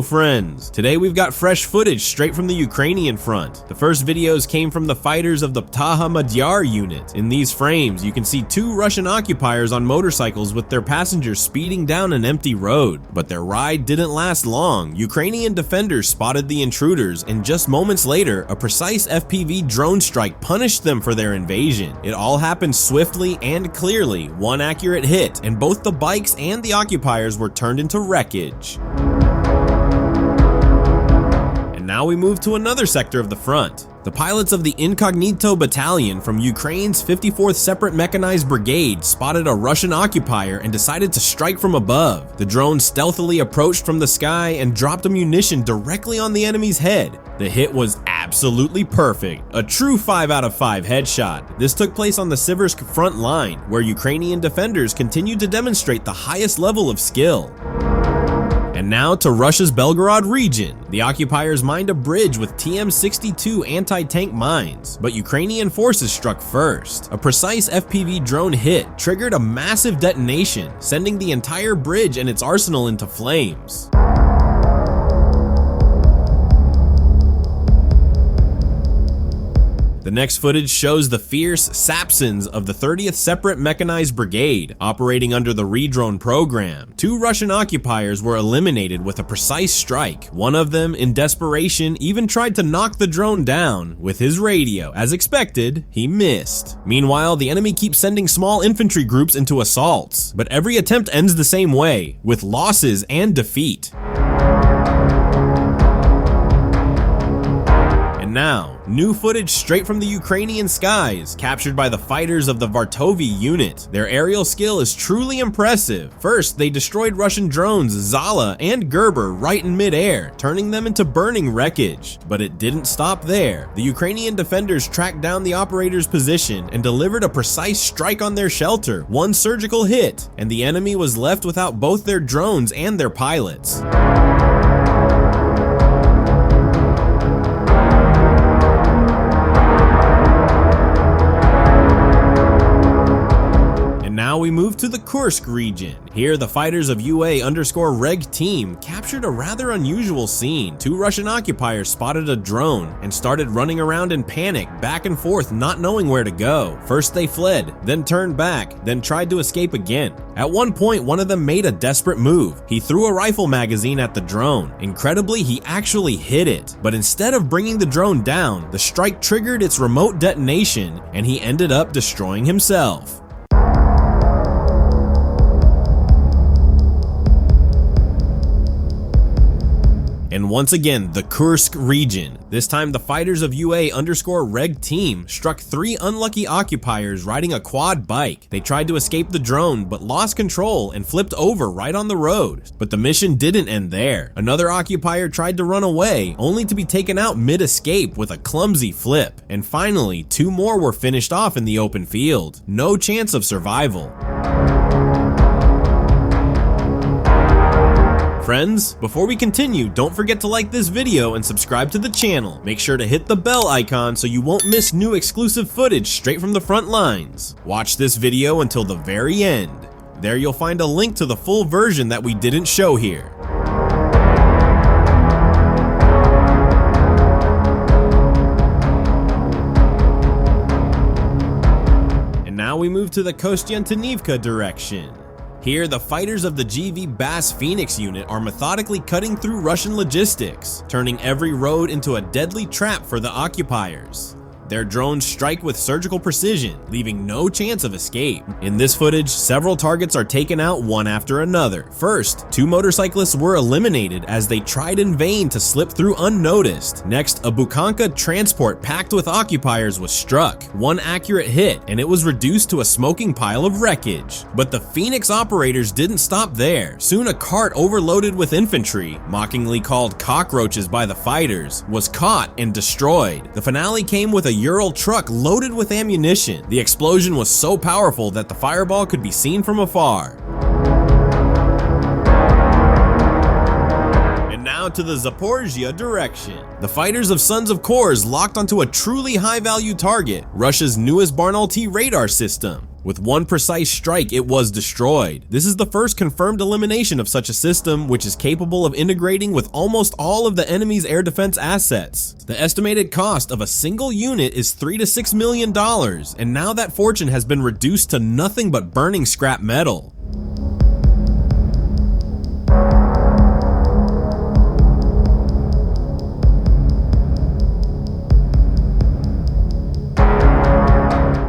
Hello friends, today we've got fresh footage straight from the Ukrainian front. The first videos came from the fighters of the Ptaha Madyar unit. In these frames, you can see two Russian occupiers on motorcycles with their passengers speeding down an empty road. But their ride didn't last long. Ukrainian defenders spotted the intruders, and just moments later, a precise FPV drone strike punished them for their invasion. It all happened swiftly and clearly, one accurate hit, and both the bikes and the occupiers were turned into wreckage. Now we move to another sector of the front. The pilots of the Incognito Battalion from Ukraine's 54th Separate Mechanized Brigade spotted a Russian occupier and decided to strike from above. The drone stealthily approached from the sky and dropped a munition directly on the enemy's head. The hit was absolutely perfect, a true 5 out of 5 headshot. This took place on the Siversk front line, where Ukrainian defenders continued to demonstrate the highest level of skill. And now to Russia's Belgorod region. The occupiers mined a bridge with TM-62 anti-tank mines, but Ukrainian forces struck first. A precise FPV drone hit triggered a massive detonation, sending the entire bridge and its arsenal into flames. The next footage shows the fierce Sapsons of the 30th Separate Mechanized Brigade operating under the Redrone program. Two Russian occupiers were eliminated with a precise strike. One of them, in desperation, even tried to knock the drone down with his radio. As expected, he missed. Meanwhile, the enemy keeps sending small infantry groups into assaults, but every attempt ends the same way, with losses and defeat. And now, new footage straight from the Ukrainian skies, captured by the fighters of the Vartovy unit. Their aerial skill is truly impressive. First, they destroyed Russian drones Zala and Gerber right in midair, turning them into burning wreckage. But it didn't stop there. The Ukrainian defenders tracked down the operator's position and delivered a precise strike on their shelter, one surgical hit, and the enemy was left without both their drones and their pilots. Now we move to the Kursk region. Here, the fighters of UA_Reg team captured a rather unusual scene. Two Russian occupiers spotted a drone and started running around in panic, back and forth, not knowing where to go. First they fled, then turned back, then tried to escape again. At one point, one of them made a desperate move. He threw a rifle magazine at the drone. Incredibly, he actually hit it. But instead of bringing the drone down, the strike triggered its remote detonation, and he ended up destroying himself. And once again, the Kursk region. This time, the fighters of UA_Reg team struck three unlucky occupiers riding a quad bike. They tried to escape the drone, but lost control and flipped over right on the road. But the mission didn't end there. Another occupier tried to run away, only to be taken out mid-escape with a clumsy flip. And finally, two more were finished off in the open field. No chance of survival. Friends, before we continue, don't forget to like this video and subscribe to the channel. Make sure to hit the bell icon so you won't miss new exclusive footage straight from the front lines. Watch this video until the very end. There you'll find a link to the full version that we didn't show here. And now we move to the Kostiantynivka direction. Here, the fighters of the GV Bass Phoenix unit are methodically cutting through Russian logistics, turning every road into a deadly trap for the occupiers. Their drones strike with surgical precision, leaving no chance of escape. In this footage, several targets are taken out one after another. First, two motorcyclists were eliminated as they tried in vain to slip through unnoticed. Next, a Bukanka transport packed with occupiers was struck. One accurate hit, and it was reduced to a smoking pile of wreckage. But the Phoenix operators didn't stop there. Soon a cart overloaded with infantry, mockingly called cockroaches by the fighters, was caught and destroyed. The finale came with a Ural truck loaded with ammunition. The explosion was so powerful that the fireball could be seen from afar. And now to the Zaporizhia direction. The fighters of Sons of Kors locked onto a truly high-value target, Russia's newest Barnall T radar system. With one precise strike, it was destroyed. This is the first confirmed elimination of such a system, which is capable of integrating with almost all of the enemy's air defense assets. The estimated cost of a single unit is $3 to $6 million, and now that fortune has been reduced to nothing but burning scrap metal.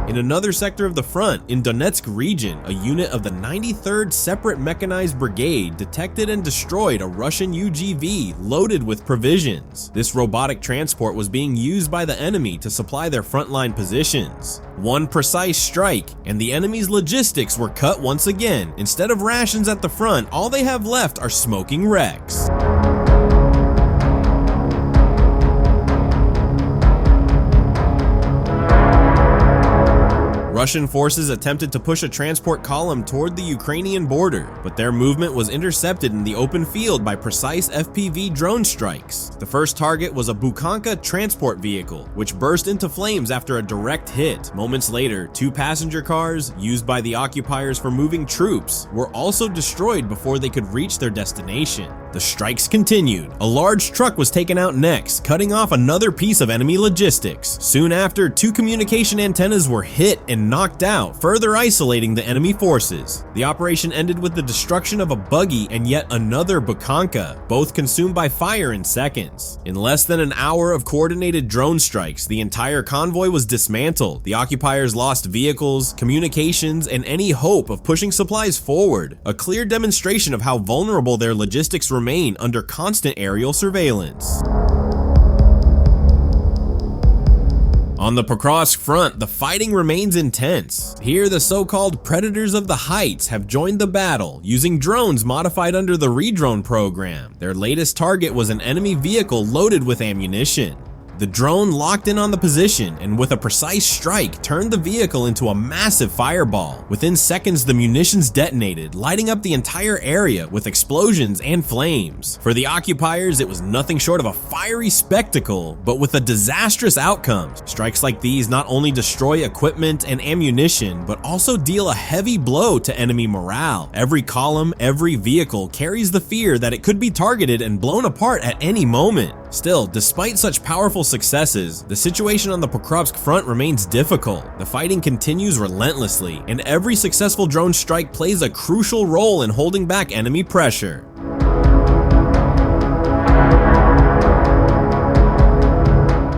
In another sector of the front, in Donetsk region, a unit of the 93rd Separate Mechanized Brigade detected and destroyed a Russian UGV loaded with provisions. This robotic transport was being used by the enemy to supply their frontline positions. One precise strike, and the enemy's logistics were cut once again. Instead of rations at the front, all they have left are smoking wrecks. Russian forces attempted to push a transport column toward the Ukrainian border, but their movement was intercepted in the open field by precise FPV drone strikes. The first target was a Bukhanka transport vehicle, which burst into flames after a direct hit. Moments later, 2 passenger cars, used by the occupiers for moving troops, were also destroyed before they could reach their destination. The strikes continued. A large truck was taken out next, cutting off another piece of enemy logistics. Soon after, 2 communication antennas were hit and knocked out, further isolating the enemy forces. The operation ended with the destruction of a buggy and yet another Bukhanka, both consumed by fire in seconds. In less than an hour of coordinated drone strikes, the entire convoy was dismantled. The occupiers lost vehicles, communications, and any hope of pushing supplies forward, a clear demonstration of how vulnerable their logistics remain under constant aerial surveillance. On the Pokrovsk front, the fighting remains intense. Here, the so-called Predators of the Heights have joined the battle, using drones modified under the Redrone program. Their latest target was an enemy vehicle loaded with ammunition. The drone locked in on the position and with a precise strike turned the vehicle into a massive fireball. Within seconds, the munitions detonated, lighting up the entire area with explosions and flames. For the occupiers, it was nothing short of a fiery spectacle, but with a disastrous outcome. Strikes like these not only destroy equipment and ammunition, but also deal a heavy blow to enemy morale. Every column, every vehicle carries the fear that it could be targeted and blown apart at any moment. Still, despite such powerful successes, the situation on the Pokrovsk front remains difficult. The fighting continues relentlessly, and every successful drone strike plays a crucial role in holding back enemy pressure.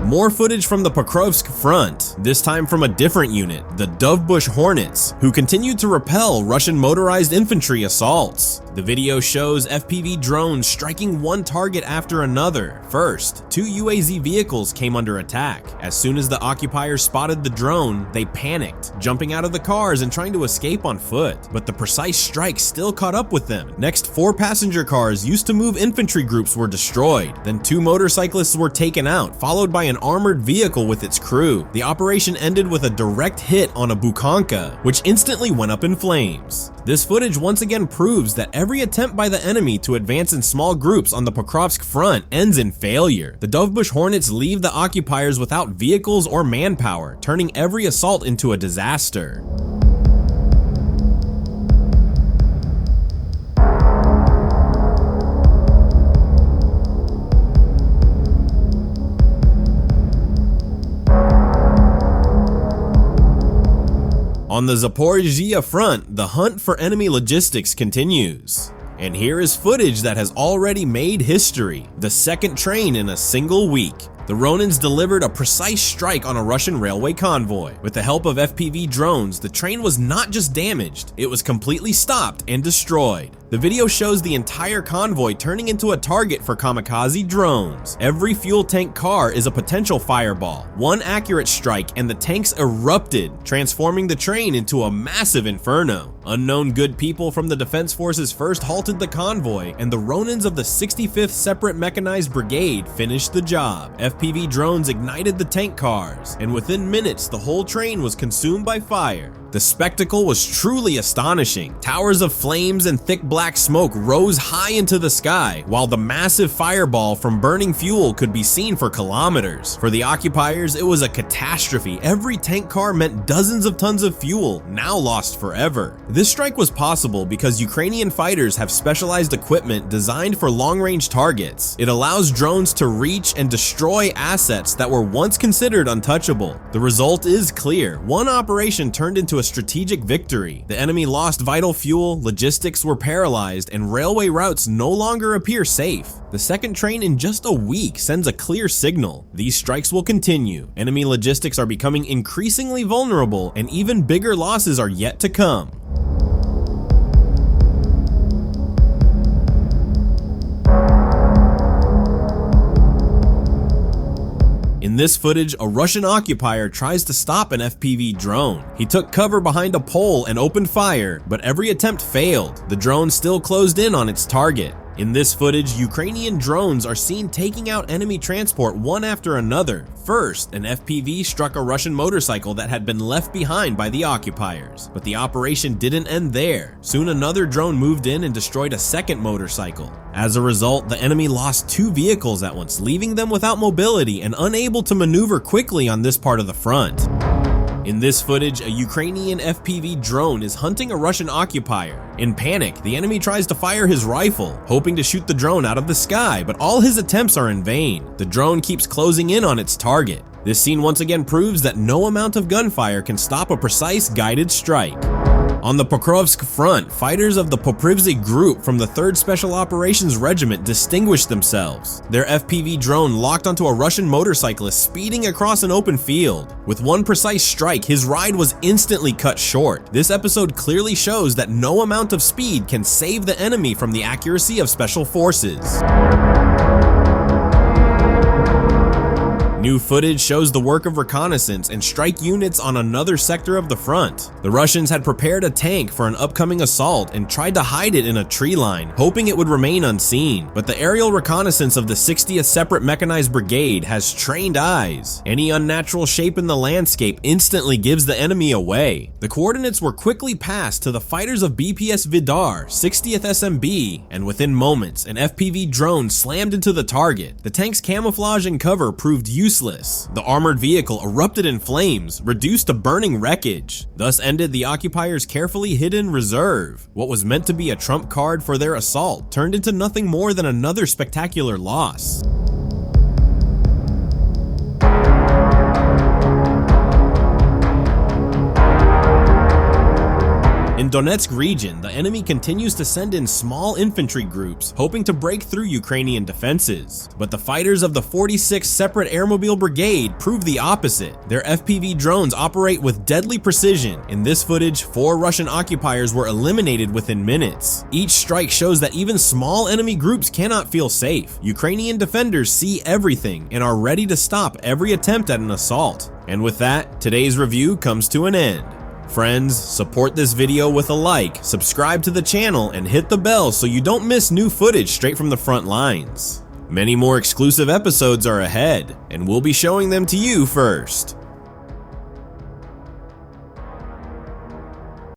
More footage from the Pokrovsk front, this time from a different unit, the Dovebush Hornets, who continued to repel Russian motorized infantry assaults. The video shows FPV drones striking one target after another. First, 2 UAZ vehicles came under attack. As soon as the occupiers spotted the drone, they panicked, jumping out of the cars and trying to escape on foot. But the precise strike still caught up with them. Next, 4 passenger cars used to move infantry groups were destroyed. Then 2 motorcyclists were taken out, followed by an armored vehicle with its crew. The operation ended with a direct hit on a Bukhanka, which instantly went up in flames. This footage once again proves that every attempt by the enemy to advance in small groups on the Pokrovsk front ends in failure. The Dovebush Hornets leave the occupiers without vehicles or manpower, turning every assault into a disaster. On the Zaporizhzhia front, the hunt for enemy logistics continues. And here is footage that has already made history. The second train in a single week. The Ronins delivered a precise strike on a Russian railway convoy. With the help of FPV drones, the train was not just damaged, it was completely stopped and destroyed. The video shows the entire convoy turning into a target for kamikaze drones. Every fuel tank car is a potential fireball. One accurate strike and the tanks erupted, transforming the train into a massive inferno. Unknown good people from the Defense Forces first halted the convoy, and the Ronins of the 65th Separate Mechanized Brigade finished the job. FPV drones ignited the tank cars, and within minutes the whole train was consumed by fire. The The spectacle was truly astonishing. Towers of flames and thick black smoke rose high into the sky, while the massive fireball from burning fuel could be seen for kilometers. For the occupiers, it was a catastrophe. Every tank car meant dozens of tons of fuel, now lost forever. This strike was possible because Ukrainian fighters have specialized equipment designed for long-range targets. It allows drones to reach and destroy assets that were once considered untouchable. The result is clear. One operation turned into a strategic victory. The enemy lost vital fuel, logistics were paralyzed, and railway routes no longer appear safe. The second train in just a week sends a clear signal. These strikes will continue. Enemy logistics are becoming increasingly vulnerable, and even bigger losses are yet to come. In this footage, a Russian occupier tries to stop an FPV drone. He took cover behind a pole and opened fire, but every attempt failed. The drone still closed in on its target. In this footage, Ukrainian drones are seen taking out enemy transport one after another. First, an FPV struck a Russian motorcycle that had been left behind by the occupiers. But the operation didn't end there. Soon another drone moved in and destroyed a second motorcycle. As a result, the enemy lost 2 vehicles at once, leaving them without mobility and unable to maneuver quickly on this part of the front. In this footage, a Ukrainian FPV drone is hunting a Russian occupier. In panic, the enemy tries to fire his rifle, hoping to shoot the drone out of the sky, but all his attempts are in vain. The drone keeps closing in on its target. This scene once again proves that no amount of gunfire can stop a precise guided strike. On the Pokrovsk front, fighters of the Poprivzy group from the 3rd Special Operations Regiment distinguished themselves. Their FPV drone locked onto a Russian motorcyclist speeding across an open field. With one precise strike, his ride was instantly cut short. This episode clearly shows that no amount of speed can save the enemy from the accuracy of special forces. New footage shows the work of reconnaissance and strike units on another sector of the front. The Russians had prepared a tank for an upcoming assault and tried to hide it in a tree line, hoping it would remain unseen. But the aerial reconnaissance of the 60th Separate Mechanized Brigade has trained eyes. Any unnatural shape in the landscape instantly gives the enemy away. The coordinates were quickly passed to the fighters of BPS Vidar, 60th SMB, and within moments, an FPV drone slammed into the target. The tank's camouflage and cover proved useless. The armored vehicle erupted in flames, reduced to burning wreckage. Thus ended the occupiers' carefully hidden reserve. What was meant to be a trump card for their assault turned into nothing more than another spectacular loss. In Donetsk region, the enemy continues to send in small infantry groups, hoping to break through Ukrainian defenses. But the fighters of the 46th Separate Airmobile Brigade prove the opposite. Their FPV drones operate with deadly precision. In this footage, 4 Russian occupiers were eliminated within minutes. Each strike shows that even small enemy groups cannot feel safe. Ukrainian defenders see everything and are ready to stop every attempt at an assault. And with that, today's review comes to an end. Friends, support this video with a like, subscribe to the channel, and hit the bell so you don't miss new footage straight from the front lines. Many more exclusive episodes are ahead, and we'll be showing them to you first.